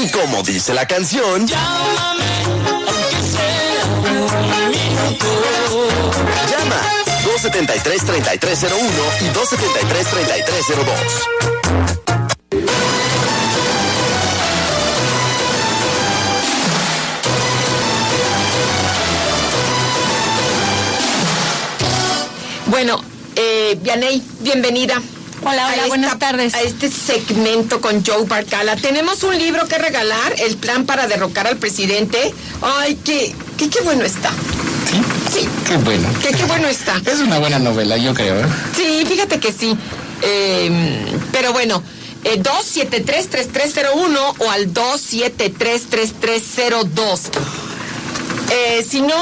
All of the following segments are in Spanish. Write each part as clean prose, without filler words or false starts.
Y como dice la canción, llámame, aunque sea un minuto. Llama 273-3301 y 273-3302. Bueno, Vianey, bienvenida. Hola, buenas tardes. A este segmento con Joe Barcala. Tenemos un libro que regalar, El plan para derrocar al presidente. Ay, qué bueno está. ¿Sí? Sí. Qué bueno. Qué bueno está. Es una buena novela, yo creo. Sí, fíjate que sí. Pero bueno, 273-3301 o al 273-3302. Si no,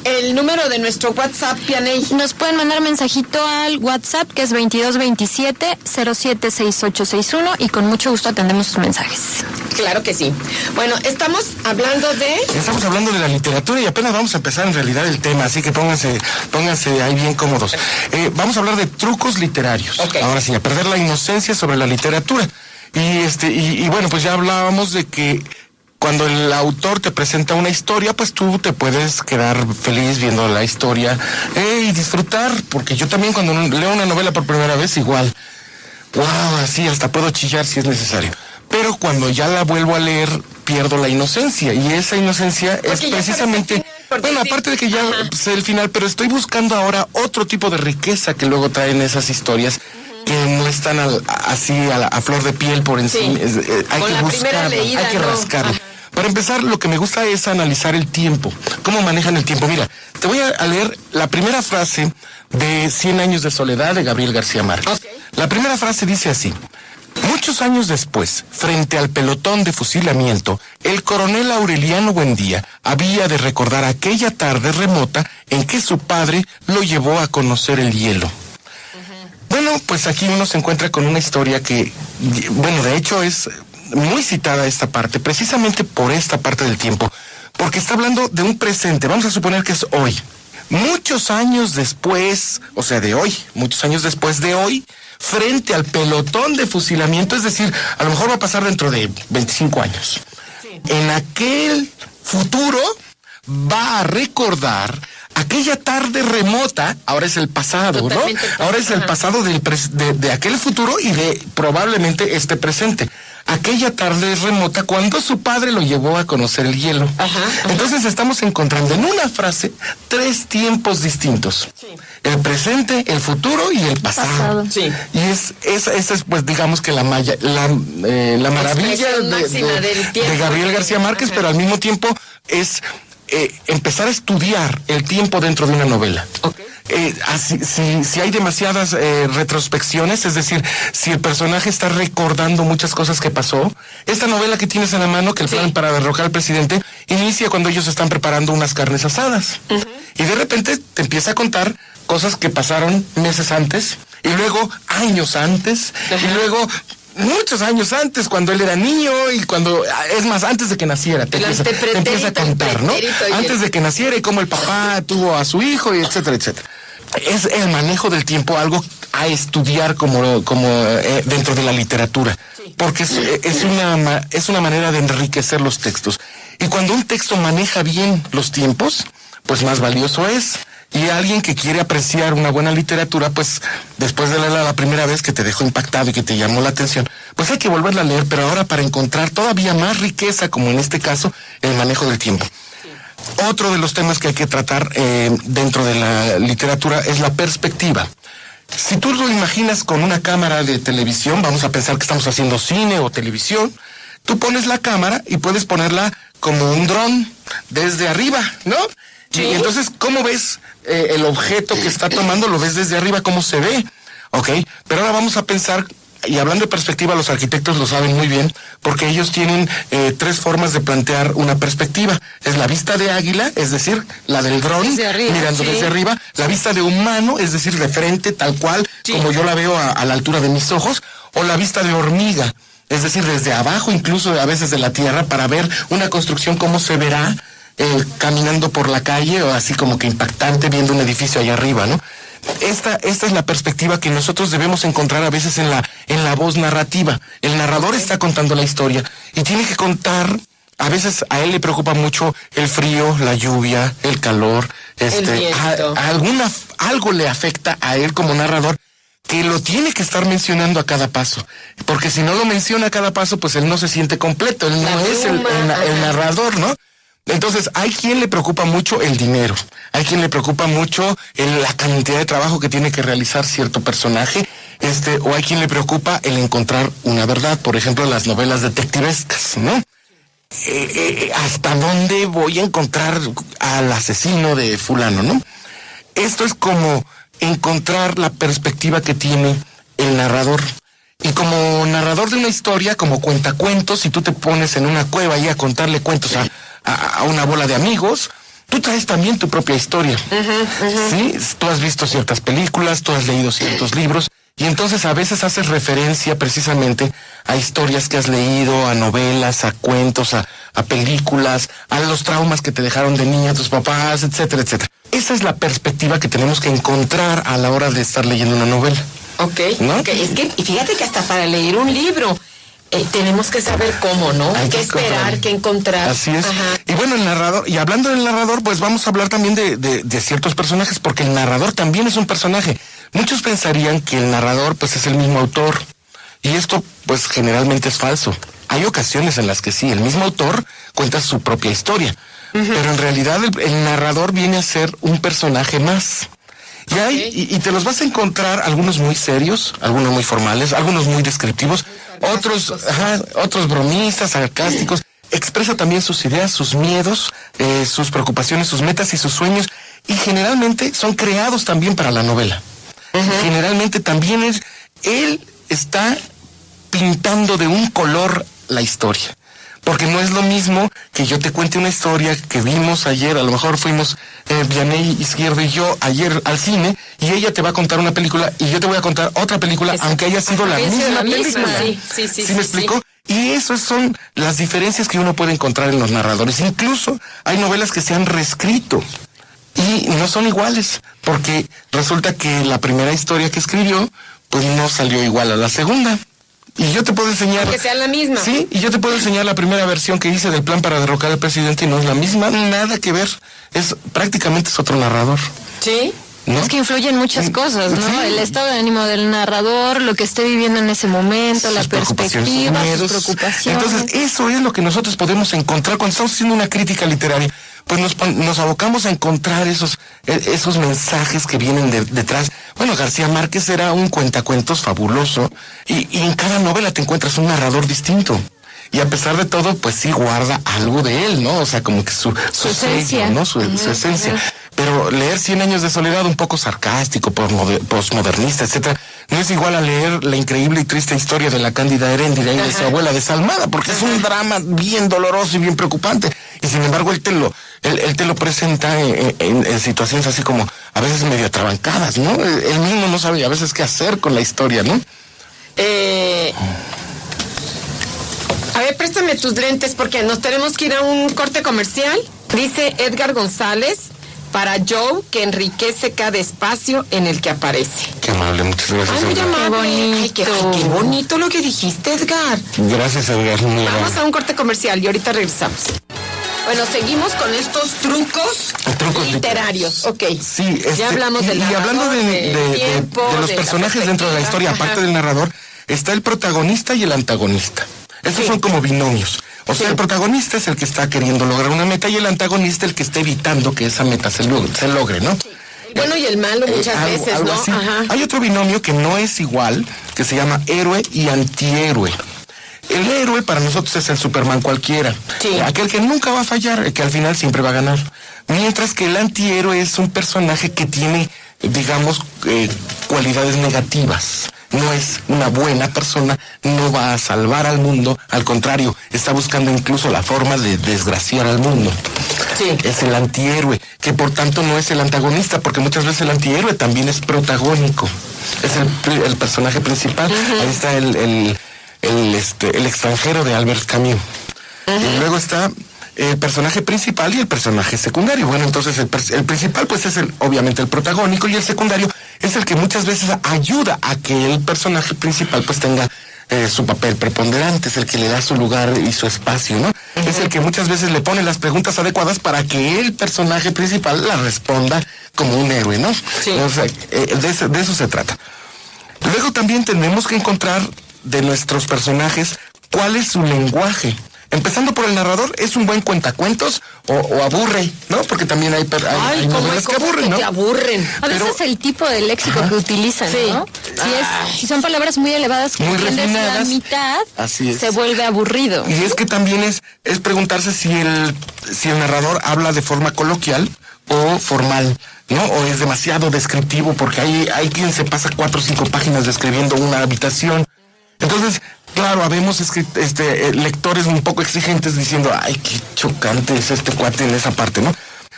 el número de nuestro WhatsApp, Vianey. Nos pueden mandar mensajito al WhatsApp, que es 2227-076861, y con mucho gusto atendemos sus mensajes. Claro que sí. Bueno, estamos hablando de la literatura y apenas vamos a empezar en realidad el tema, así que pónganse ahí bien cómodos. Vamos a hablar de trucos literarios. Okay. Ahora sí, a perder la inocencia sobre la literatura. Y bueno, pues ya hablábamos de que cuando el autor te presenta una historia, pues tú te puedes quedar feliz viendo la historia y disfrutar, porque yo también cuando leo una novela por primera vez, igual, wow, así hasta puedo chillar si es necesario. Pero cuando ya la vuelvo a leer, pierdo la inocencia, y esa inocencia es precisamente, bueno, aparte de que ya sé el final, pero estoy buscando ahora otro tipo de riqueza que luego traen esas historias, que no están así a flor de piel por encima. Sí. Hay que buscarla, hay que rascarla. Para empezar, lo que me gusta es analizar el tiempo, cómo manejan el tiempo. Mira, te voy a leer la primera frase de 100 años de soledad de Gabriel García Márquez. Okay. La primera frase dice así: muchos años después, frente al pelotón de fusilamiento, el coronel Aureliano Buendía había de recordar aquella tarde remota en que su padre lo llevó a conocer el hielo. Bueno, pues aquí uno se encuentra con una historia que, bueno, de hecho es muy citada esta parte, precisamente por esta parte del tiempo, porque está hablando de un presente, vamos a suponer que es hoy. Muchos años después, o sea, de hoy, muchos años después de hoy, frente al pelotón de fusilamiento, es decir, a lo mejor va a pasar dentro de 25 años. Sí. En aquel futuro va a recordar aquella tarde remota, ahora es el pasado, totalmente, ¿no? Ahora es el pasado de aquel futuro y de probablemente este presente. Aquella tarde remota cuando su padre lo llevó a conocer el hielo. Ajá. Entonces estamos encontrando en una frase 3 tiempos distintos. Sí. El presente, el futuro y el pasado. Sí. Y esa es, pues, digamos que la maravilla de Gabriel García Márquez, pero al mismo tiempo es empezar a estudiar el tiempo dentro de una novela. Okay. Si hay demasiadas retrospecciones, es decir, si el personaje está recordando muchas cosas que pasó, esta novela que tienes en la mano, que el plan para derrocar al presidente, inicia cuando ellos están preparando unas carnes asadas. Y de repente te empieza a contar cosas que pasaron meses antes, y luego años antes, y luego muchos años antes, cuando él era niño y cuando, es más, antes de que naciera, te empieza a contar, ¿no? Antes de que naciera y cómo el papá tuvo a su hijo y etcétera, etcétera. Es el manejo del tiempo algo a estudiar como dentro de la literatura, porque es una manera de enriquecer los textos. Y cuando un texto maneja bien los tiempos, pues más valioso es. Y alguien que quiere apreciar una buena literatura, pues después de leerla la primera vez que te dejó impactado y que te llamó la atención, pues hay que volverla a leer, pero ahora para encontrar todavía más riqueza, como en este caso, el manejo del tiempo. Otro de los temas que hay que tratar dentro de la literatura es la perspectiva. Si tú lo imaginas con una cámara de televisión, vamos a pensar que estamos haciendo cine o televisión, tú pones la cámara y puedes ponerla como un dron desde arriba, ¿no? Sí. Y entonces, ¿cómo ves el objeto que está tomando? Lo ves desde arriba, ¿cómo se ve? ¿Ok? Pero ahora vamos a pensar, y hablando de perspectiva, los arquitectos lo saben muy bien, porque ellos tienen 3 formas de plantear una perspectiva. Es la vista de águila, es decir, la del dron, mirando desde arriba. La vista de humano, es decir, de frente, tal cual, como yo la veo a la altura de mis ojos. O la vista de hormiga, es decir, desde abajo, incluso a veces de la tierra, para ver una construcción, cómo se verá caminando por la calle, o así como que impactante viendo un edificio allá arriba, ¿no? Esta es la perspectiva que nosotros debemos encontrar a veces en en la voz narrativa. El narrador está contando la historia y tiene que contar. A veces a él le preocupa mucho el frío, la lluvia, el calor, algo le afecta a él como narrador, que lo tiene que estar mencionando a cada paso, porque si no lo menciona a cada paso, pues él no se siente completo, él no es el narrador, ¿no? Entonces, hay quien le preocupa mucho el dinero, hay quien le preocupa mucho la cantidad de trabajo que tiene que realizar cierto personaje, o hay quien le preocupa el encontrar una verdad, por ejemplo, las novelas detectivescas, ¿no? ¿Hasta dónde voy a encontrar al asesino de fulano, no? Esto es como encontrar la perspectiva que tiene el narrador. Y como narrador de una historia, como cuentacuentos, si tú te pones en una cueva y a contarle cuentos a una bola de amigos, tú traes también tu propia historia. ¿Sí? Tú has visto ciertas películas, tú has leído ciertos libros, y entonces a veces haces referencia precisamente a historias que has leído, a novelas, a cuentos, a películas, a los traumas que te dejaron de niña tus papás, etcétera, etcétera. Esa es la perspectiva que tenemos que encontrar a la hora de estar leyendo una novela. Ok, ¿no? Okay. Es que, y fíjate que hasta para leer un libro tenemos que saber cómo, ¿no? Hay qué esperar, qué encontrar. Así es. Ajá. Y bueno, el narrador, y hablando del narrador, pues vamos a hablar también de ciertos personajes, porque el narrador también es un personaje. Muchos pensarían que el narrador, pues, es el mismo autor. Y esto, pues, generalmente es falso. Hay ocasiones en las que sí, el mismo autor cuenta su propia historia. Pero en realidad el narrador viene a ser un personaje más. Y te los vas a encontrar algunos muy serios, algunos muy formales, algunos muy descriptivos, otros bromistas, sarcásticos. Expresa también sus ideas, sus miedos, sus preocupaciones, sus metas y sus sueños. Y generalmente son creados también para la novela. Generalmente también él está pintando de un color la historia. Porque no es lo mismo que yo te cuente una historia que vimos ayer, a lo mejor fuimos Vianey Izquierdo y yo ayer al cine, y ella te va a contar una película y yo te voy a contar otra película, aunque haya sido la misma película. ¿Sí me explico? Y esas son las diferencias que uno puede encontrar en los narradores. Incluso hay novelas que se han reescrito y no son iguales, porque resulta que la primera historia que escribió, pues no salió igual a la segunda. Y yo te puedo enseñar... Que sea la misma. Sí, y yo te puedo enseñar la primera versión que hice del plan para derrocar al presidente y no es la misma, nada que ver. Prácticamente es otro narrador. ¿Sí? ¿No? Es que influyen muchas cosas, ¿no? Sí. El estado de ánimo del narrador, lo que esté viviendo en ese momento, la perspectiva, sus preocupaciones. Entonces, eso es lo que nosotros podemos encontrar cuando estamos haciendo una crítica literaria. Pues nos abocamos a encontrar esos mensajes que vienen detrás. Bueno, García Márquez era un cuentacuentos fabuloso y en cada novela te encuentras un narrador distinto. Y a pesar de todo, pues sí guarda algo de él, ¿no? O sea, como que su esencia, sello, ¿no? Su esencia. Pero leer 100 años de soledad, un poco sarcástico, posmodernista, etcétera, no es igual a leer la increíble y triste historia de la Cándida Heréndira y de su abuela desalmada, porque es un drama bien doloroso y bien preocupante. Y sin embargo, él te lo presenta en situaciones así como a veces medio atrabancadas, ¿no? Él mismo no sabe a veces qué hacer con la historia, ¿no? A ver, préstame tus lentes porque nos tenemos que ir a un corte comercial. Dice Edgar González, para Joe, que enriquece cada espacio en el que aparece. Qué amable, muchas gracias. Ay, muy Edgar. amable. Ay, qué bonito lo que dijiste, Edgar. Gracias, Edgar. Vamos a un corte comercial y ahorita regresamos. Bueno, seguimos con estos trucos literarios. Ok. Sí, ya hablamos del narrador. Y hablando de los personajes dentro de la historia, aparte del narrador, está el protagonista y el antagonista. Estos son como binomios. O sea, el protagonista es el que está queriendo lograr una meta y el antagonista el que está evitando que esa meta se logre, ¿no? Bueno, y el malo muchas veces, algo ¿no? Así. Ajá. Hay otro binomio que no es igual, que se llama héroe y antihéroe. El héroe para nosotros es el Superman cualquiera. Sí. Aquel que nunca va a fallar, el que al final siempre va a ganar. Mientras que el antihéroe es un personaje que tiene, digamos, cualidades negativas. No es una buena persona, no va a salvar al mundo, al contrario, está buscando incluso la forma de desgraciar al mundo. Sí. Es el antihéroe, que por tanto no es el antagonista, porque muchas veces el antihéroe también es protagónico. Es el personaje principal. Ahí está el extranjero de Albert Camus. Y luego está el personaje principal y el personaje secundario. Bueno, entonces el principal pues es obviamente el protagónico, y el secundario es el que muchas veces ayuda a que el personaje principal pues tenga su papel preponderante, es el que le da su lugar y su espacio, ¿no? Uh-huh. Es el que muchas veces le pone las preguntas adecuadas para que el personaje principal la responda como un héroe, ¿no? Sí. O sea, de eso se trata. Luego también tenemos que encontrar de nuestros personajes cuál es su lenguaje. Empezando por el narrador, ¿es un buen cuentacuentos o aburre, no? Porque también hay novelas que aburren, ¿no? Te aburren. A veces es el tipo de léxico que utilizan, sí, ¿no? Si son palabras muy elevadas que entiendes la mitad, se vuelve aburrido. Y es que también es preguntarse si el narrador habla de forma coloquial o formal, ¿no? O es demasiado descriptivo, porque hay quien se pasa 4 o 5 páginas describiendo una habitación. Entonces, claro, habemos lectores un poco exigentes diciendo, ay, qué chocante es este cuate en esa parte, ¿no?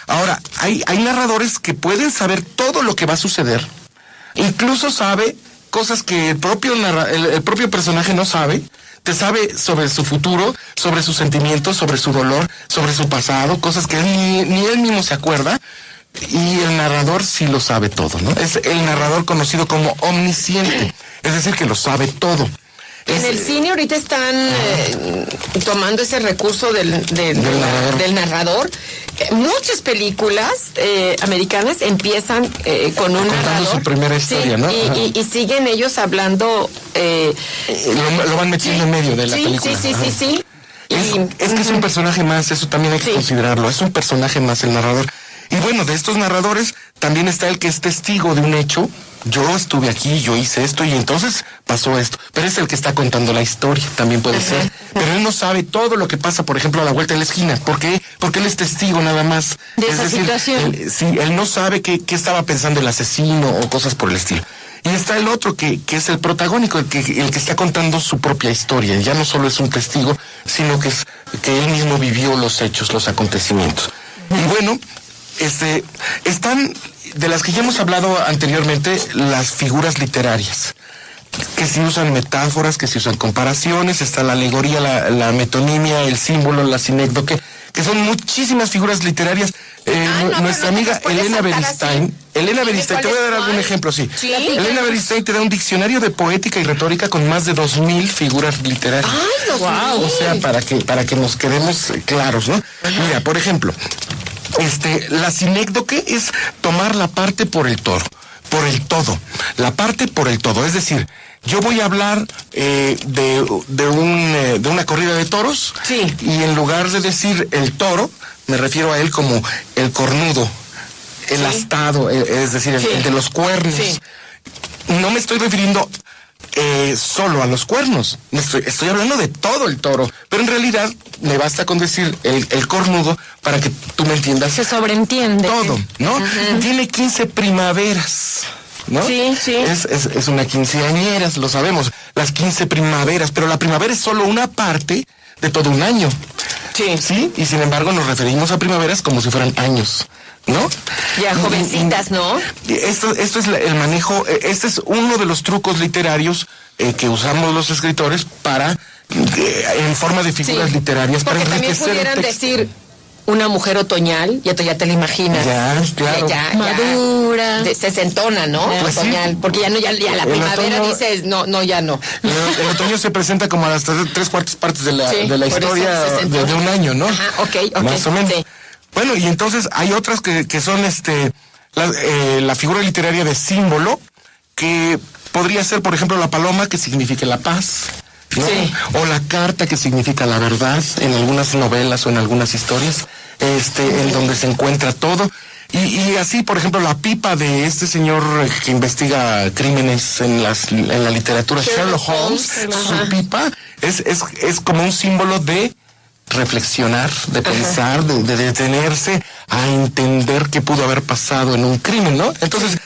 Ahora, hay narradores que pueden saber todo lo que va a suceder, incluso sabe cosas que el propio personaje no sabe. Te sabe sobre su futuro, sobre sus sentimientos, sobre su dolor, sobre su pasado, cosas que ni él mismo se acuerda. Y el narrador sí lo sabe todo, ¿no? Es el narrador conocido como omnisciente, es decir, que lo sabe todo. En el cine ahorita están tomando ese recurso del narrador. Muchas películas americanas empiezan con un narrador. Su primera historia, sí, ¿no? Y siguen ellos hablando. Lo van metiendo en medio de la película. Sí. Es que es un personaje más, eso también hay que considerarlo. Es un personaje más el narrador. Y bueno, de estos narradores también está el que es testigo de un hecho. Yo estuve aquí, yo hice esto y entonces pasó esto. Pero es el que está contando la historia, también puede ser. Pero él no sabe todo lo que pasa, por ejemplo, a la vuelta de la esquina. ¿Por qué? Porque él es testigo nada más. De esa situación. Él no sabe qué estaba pensando el asesino o cosas por el estilo. Y está el otro que es el protagónico, el que está contando su propia historia. Ya no solo es un testigo, sino que él mismo vivió los hechos, los acontecimientos. Y bueno, están, de las que ya hemos hablado anteriormente, las figuras literarias, que se usan metáforas, que se usan comparaciones, está la alegoría, la metonimia, el símbolo, la sinécdoque, que son muchísimas figuras literarias. Nuestra amiga Elena Beristain, te voy a dar algún ejemplo, sí. Elena Beristain te da un diccionario de poética y retórica con más de 2,000 figuras literarias. ¡Ay, wow! O sea, para que nos quedemos claros, ¿no? Ajá. Mira, por ejemplo, la sinécdoque es tomar la parte por el todo, la parte por el todo, es decir, yo voy a hablar de una corrida de toros, sí, y en lugar de decir el toro, me refiero a él como el cornudo, el astado, es decir, el de los cuernos. Sí. No me estoy refiriendo solo a los cuernos, estoy hablando de todo el toro, pero en realidad me basta con decir el cornudo para que tú me entiendas. Se sobreentiende. Todo, ¿no? Uh-huh. Tiene 15 primaveras, ¿no? Sí. Es una quinceañera, lo sabemos, las 15 primaveras, pero la primavera es solo una parte de todo un año. Sí, y sin embargo nos referimos a primaveras como si fueran años, ¿no? Ya, jovencitas, ¿no? Esto es el manejo, este es uno de los trucos literarios que usamos los escritores para, en forma de figuras literarias, porque para enriquecer también pudieran decir una mujer otoñal, ya te la imaginas. Ya, claro. Ya, madura. Sesentona, ¿no? Pues otoñal, sí. Porque ya la primavera otoño, dices, no, ya no. El otoño se presenta como a las 3/4 partes de la historia de un año, ¿no? Ajá, ok. Más o menos. Sí. Bueno, y entonces hay otras que son la figura literaria de símbolo, que podría ser, por ejemplo, la paloma, que significa la paz, ¿no? Sí. O la carta, que significa la verdad, en algunas novelas o en algunas historias, en donde se encuentra todo. Y así, por ejemplo, la pipa de este señor que investiga crímenes en la literatura, Sherlock Holmes, su pipa es como un símbolo de reflexionar, de pensar, de detenerse a entender qué pudo haber pasado en un crimen, ¿no? Entonces,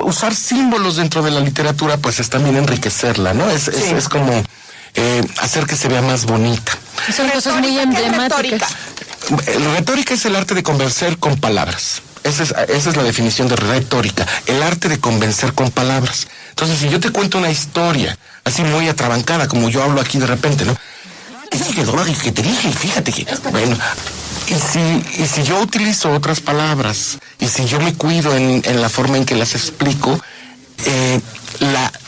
usar símbolos dentro de la literatura, pues es también enriquecerla, ¿no? Es como hacer que se vea más bonita. Son cosas muy emblemáticas. Retórica es el arte de convencer con palabras. Esa es la definición de retórica, el arte de convencer con palabras. Entonces, si yo te cuento una historia así muy atrabancada, como yo hablo aquí de repente, ¿no? Dora, y que te dije, fíjate que... Bueno, y si yo utilizo otras palabras, y si yo me cuido en la forma en que las explico,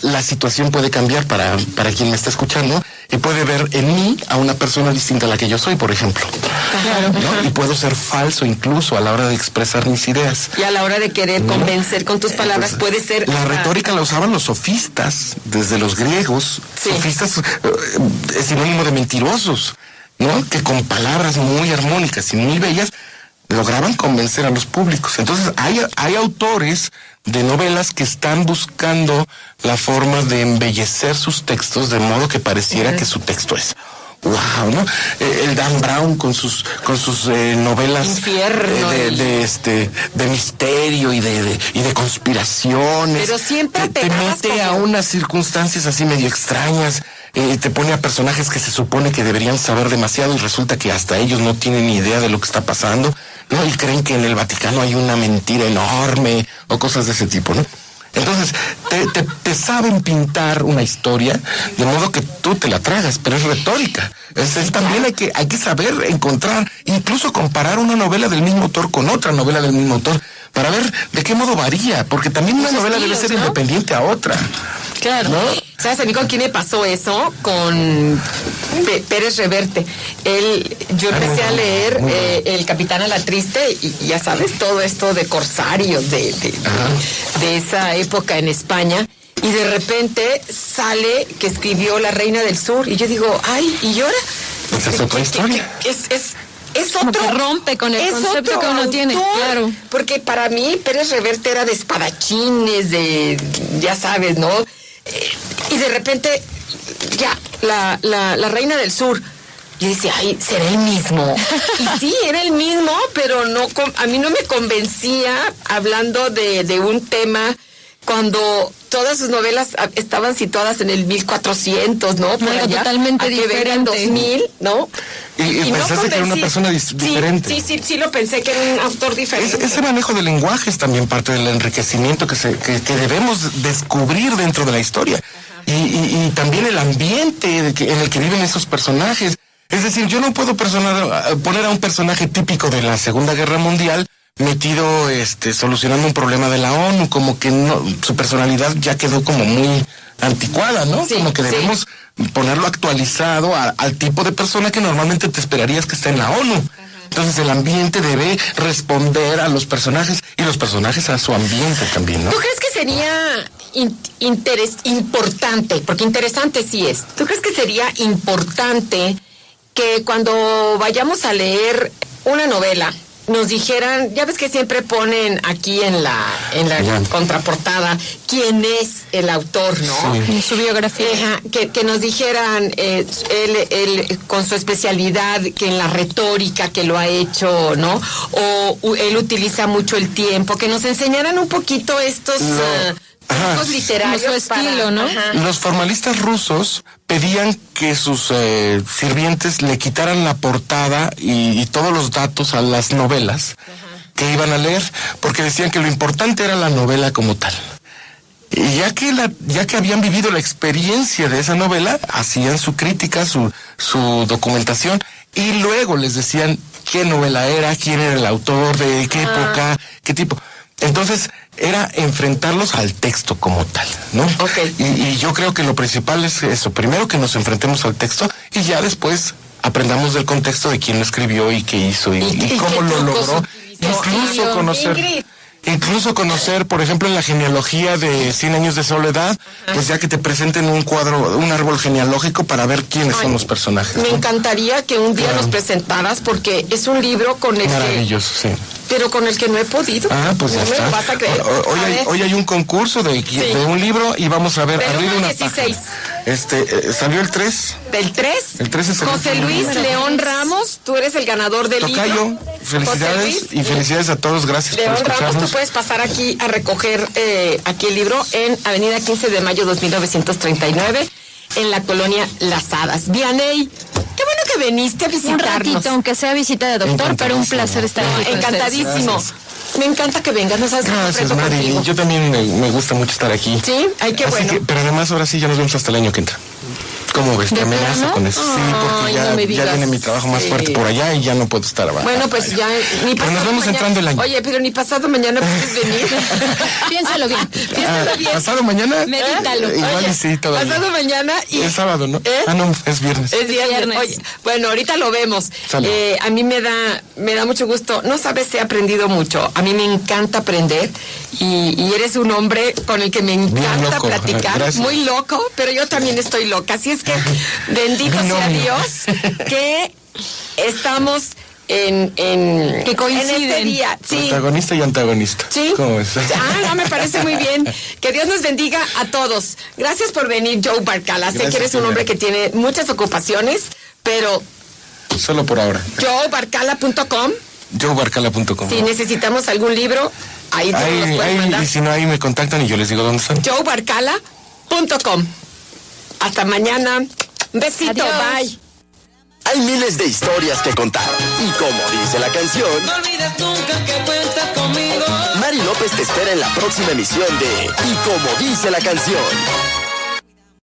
la situación puede cambiar para quien me está escuchando, y puede ver en mí a una persona distinta a la que yo soy, por ejemplo. Claro. ¿No? Y puedo ser falso incluso a la hora de expresar mis ideas. Y a la hora de querer convencer con tus palabras puede ser... La retórica la usaban los sofistas, desde los griegos. Sí. Sofistas es sinónimo de mentirosos, ¿no? Que con palabras muy armónicas y muy bellas lograban convencer a los públicos. Entonces hay autores de novelas que están buscando la forma de embellecer sus textos de modo que pareciera que su texto es wow, ¿no? El Dan Brown con sus novelas de misterio y de conspiraciones. Pero siempre te mete a unas circunstancias así medio extrañas. Te pone a personajes que se supone que deberían saber demasiado y resulta que hasta ellos no tienen ni idea de lo que está pasando, ¿no? Y creen que en el Vaticano hay una mentira enorme o cosas de ese tipo, ¿no? Entonces, te saben pintar una historia de modo que tú te la tragas, pero es retórica. También hay que saber encontrar, incluso comparar una novela del mismo autor con otra novela del mismo autor, para ver de qué modo varía, porque también una novela debe ser independiente a otra. Claro. ¿No? ¿Sabes a mí con quién me pasó eso? Con Pérez Reverte. Yo empecé a leer El Capitán a la Triste y ya sabes, todo esto de corsarios de esa época en España. Y de repente sale que escribió La Reina del Sur. Y yo digo, ay, ¿y ahora? Esa es otra historia. Es otro, que rompe con el concepto que uno tiene, claro. Porque para mí Pérez Reverte era de espadachines, ya sabes, ¿no? Y de repente, ya, la Reina del Sur. Yo decía, ay, ¿será el mismo? Y sí, era el mismo, pero a mí no me convencía hablando de un tema cuando todas sus novelas estaban situadas en el 1400, ¿no? Por allá, totalmente diferente. En 2000, ¿no? Y pensaste que era una persona diferente. Sí, lo pensé que era un autor diferente. Ese manejo del lenguaje es también parte del enriquecimiento que debemos descubrir dentro de la historia. Y también el ambiente en el que viven esos personajes. Es decir, yo no puedo poner a un personaje típico de la Segunda Guerra Mundial metido solucionando un problema de la ONU, como que no, su personalidad ya quedó como muy anticuada, ¿no? Sí, como que debemos ponerlo actualizado al tipo de persona que normalmente te esperarías que esté en la ONU. Entonces el ambiente debe responder a los personajes y los personajes a su ambiente también, ¿no? ¿Tú crees que sería importante, porque interesante sí es, ¿tú crees que sería importante que cuando vayamos a leer una novela nos dijeran, ya ves que siempre ponen aquí en la contraportada quién es el autor, ¿no? Sí. En su biografía. Que nos dijeran él con su especialidad, que en la retórica que lo ha hecho, ¿no? O él utiliza mucho el tiempo, que nos enseñaran un poquito estos literarios, su estilo, ¿no? Los formalistas rusos pedían que sus sirvientes le quitaran la portada y todos los datos a las novelas que iban a leer, porque decían que lo importante era la novela como tal. Y ya que habían vivido la experiencia de esa novela, hacían su crítica, su documentación, y luego les decían qué novela era, quién era el autor, de qué época, qué tipo. Entonces, era enfrentarlos al texto como tal, ¿no? Okay. Y yo creo que lo principal es eso. Primero que nos enfrentemos al texto y ya después aprendamos del contexto de quién lo escribió y qué hizo y cómo lo logró. Incluso conocer, por ejemplo, en la genealogía de 100 años de soledad, pues ya que te presenten un árbol genealógico para ver quiénes son los personajes. Me encantaría que un día nos presentaras, porque es un libro con el maravilloso, sí. Pero con el que no he podido. Pues ya está. Me lo vas a creer. Hoy hay un concurso de un libro y vamos a ver arriba una 16. ¿Salió el 3? ¿Del 3? El 3 es José Luis León Ramos, tú eres el ganador del libro. Felicidades y felicidades a todos, gracias por escucharnos. León Ramos, tú puedes pasar aquí a recoger aquí el libro en Avenida 15 de Mayo 2939, en la colonia Las Hadas. Vianey, qué bueno que viniste a visitarnos. Un ratito, aunque sea visita de doctor, pero un placer estar aquí. Encantadísimo. Gracias. Me encanta que vengas, no sabes. Gracias, Mari. Yo también me gusta mucho estar aquí. Sí, ay, qué bueno. Pero además ahora sí ya nos vemos hasta el año que entra. ¿Cómo ves? Te amenazo con eso. Sí, porque ya viene mi trabajo más fuerte por allá y ya no puedo estar abajo. Bueno, pues ya ni pero nos vamos entrando el año. Oye, pero ni pasado mañana puedes venir. Piénsalo bien. Piénsalo bien. ¿Pasado mañana? Medítalo. Igual y sí, todavía. Pasado mañana y... Es sábado, ¿no? No, es viernes. Es viernes. Oye, bueno, ahorita lo vemos. A mí me da mucho gusto. No sabes, he aprendido mucho. A mí me encanta aprender y eres un hombre con el que me encanta platicar. Gracias. Muy loco, pero yo también estoy loca. Así es que bendito sea Dios que estamos que coinciden en este día. Sí. Protagonista y antagonista. Sí. ¿Cómo es? No, me parece muy bien. Que Dios nos bendiga a todos. Gracias por venir, Joe Barcala. Sé que eres un hombre que tiene muchas ocupaciones, pero... Solo por ahora. JoeBarcala.com. JoeBarcala.com. Si necesitamos algún libro, ahí te los puedes mandar. Y si no, ahí me contactan y yo les digo dónde están. JoeBarcala.com. Hasta mañana. Besito. Adiós. Bye. Hay miles de historias que contar. Y como dice la canción, no olvides nunca que cuentas conmigo. Mari López te espera en la próxima emisión de Y como dice la canción.